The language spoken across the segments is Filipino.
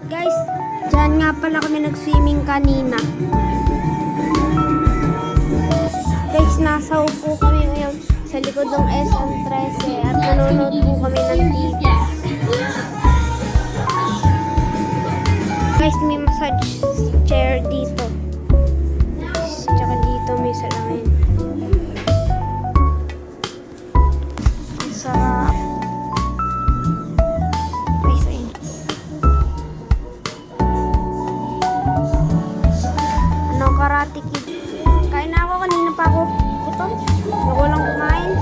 Guys, dyan nga pala kami nag-swimming kanina. Guys, nasa upo kami ngayon sa likod ng SM13 at nanonood po kami ng TV. Guys, may massage chair dito. Tsaka dito may salamin. Ang sarap. Guys, ayun. Anong Karate Kid? Kain na ako, kanina pa ako. Ito, ako lang kumain.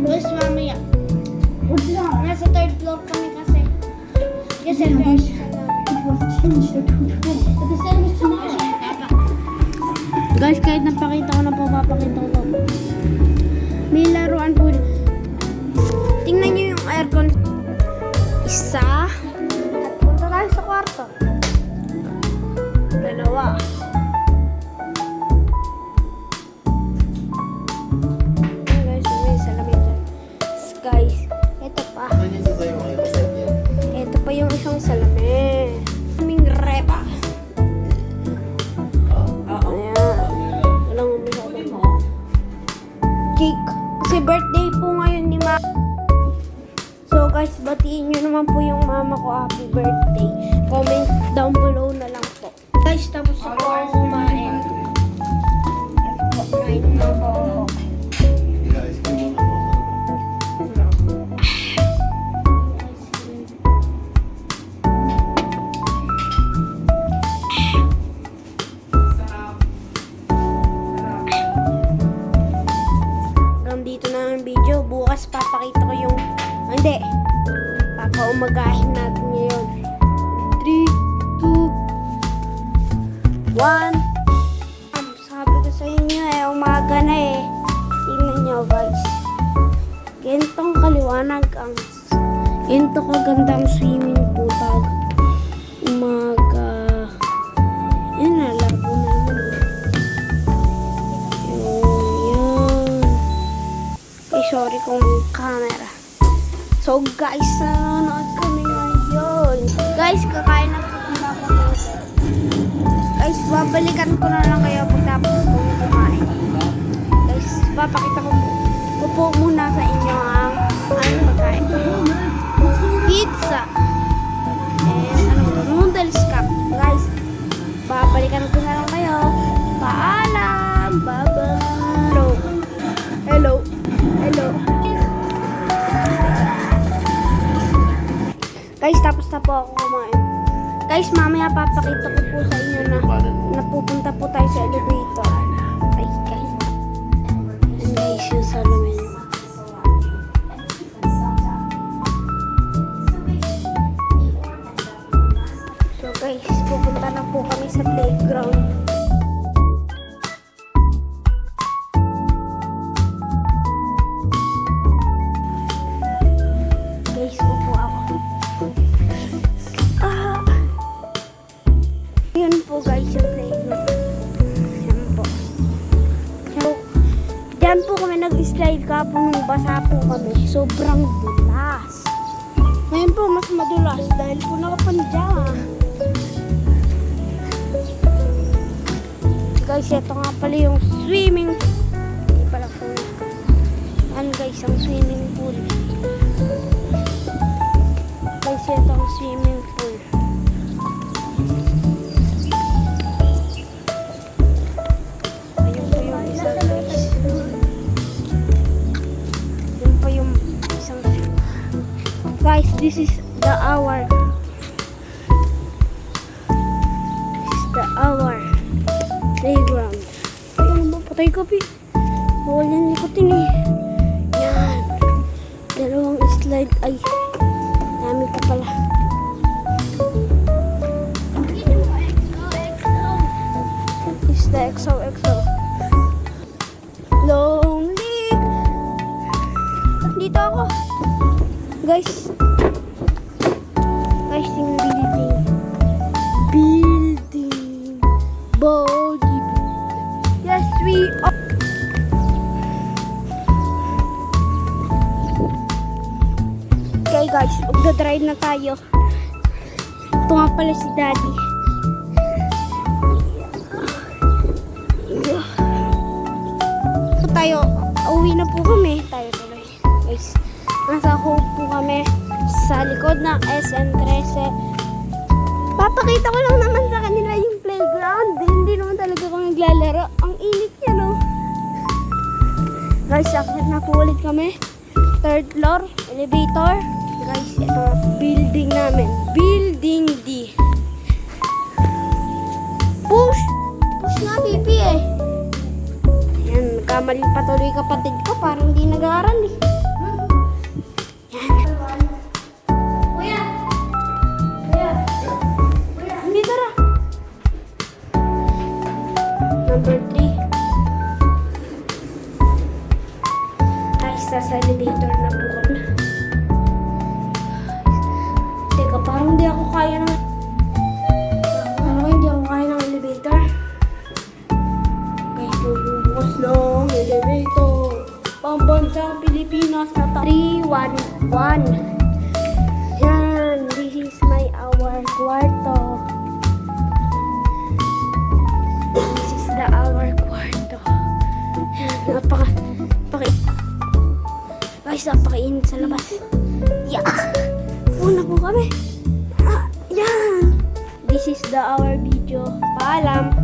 Guys, mamaya. Nasa third floor kami kasi. Kasi guys, kahit napakita ko na po, papakita ko po. May laruan po. Tingnan nyo yung aircon. Isa. At punta tayo sa kwarto. Dalawa. Guys, ito pa. Ito pa yung isang salamin. Aming repa. Ayan. Walang umisado pa. Cake. Kasi birthday po ngayon ni Ma. So guys, batiin nyo naman po yung mama ko. Happy birthday. Comment down below na lang po. Guys, tapos ako kumain. Kain na po ako. Dito na ang video. Bukas papakita ko yung hindi. Papaumagahin natin ngayon. 3, 2, 1. Sabi ko sa inyo umaga na Tingnan nyo guys. Gantong kaliwanag ang ganito kagandang swimming pool pag umaga. Yan na, labo na naman. Sorry kung camera. So guys, nanonood kami ngayon. Guys, kakain na po ako. Guys, babalikan ko na lang kayo pagtapos kong kumain. Guys, papakita ko po muna sa inyo ang pagkain. Pizza. And noodles cup. Guys, babalikan ko na lang kayo. Paalam. Bye-bye. Hello. Hello. Guys, tapos na po ako kumain. Guys, mamaya papakita ko po sa inyo na napupunta po tayo sa elevator. Ay, guys. And guys, yung salamin. So guys, pupunta na po kami sa playground. Yun po guys yung playground. Yan po. So, dyan po kami nag-slide kapon nung basa po kami. Sobrang dulas. Ngayon po mas madulas dahil po nakapandya. Guys, ito nga pala yung swimming. Hindi pala po. Yan guys, ang swimming pool. Guys, ito ang swimming pool. Guys, this is the hour. This is the hour playground. Ayun ba? Patay ka, Pi. Bawal yan likotin Yan. Dalawang slide. Ay, dami pa pala. guys. Guys, yung building. Building. Body. Yes, we are. Okay guys, magdadrive na tayo. Ito nga pala si Daddy. Ito tayo, uwi na po kami. Tayo tuloy. Guys, nasa home po kami sa likod ng SM13. Papakita ko lang naman sa kanila yung playground. Hindi naman talaga kami naglalaro. Ang init niya, no? Guys, akit na po ulit kami. Third floor, elevator. Guys, ito, building namin. Building D. Push! Push nga, pipi eh. Ayan, nagkamali pa tuloy kapatid ko. Parang di nag-aaral eh. Yan. Kuya! Kuya! Kuya! Hindi, tara! Number 3. Guys, sa elevator na po kami. Teka, parang di ako kaya ng... Parang hindi ako kaya ng elevator. Guys, bubukas ng elevator. Pambansang Pilipinas na 311. Yan, this is our kwarto. This is our kwarto. Guys, napakainit sa labas. Yeah! Una po kami. Yan! This is our video. Paalam!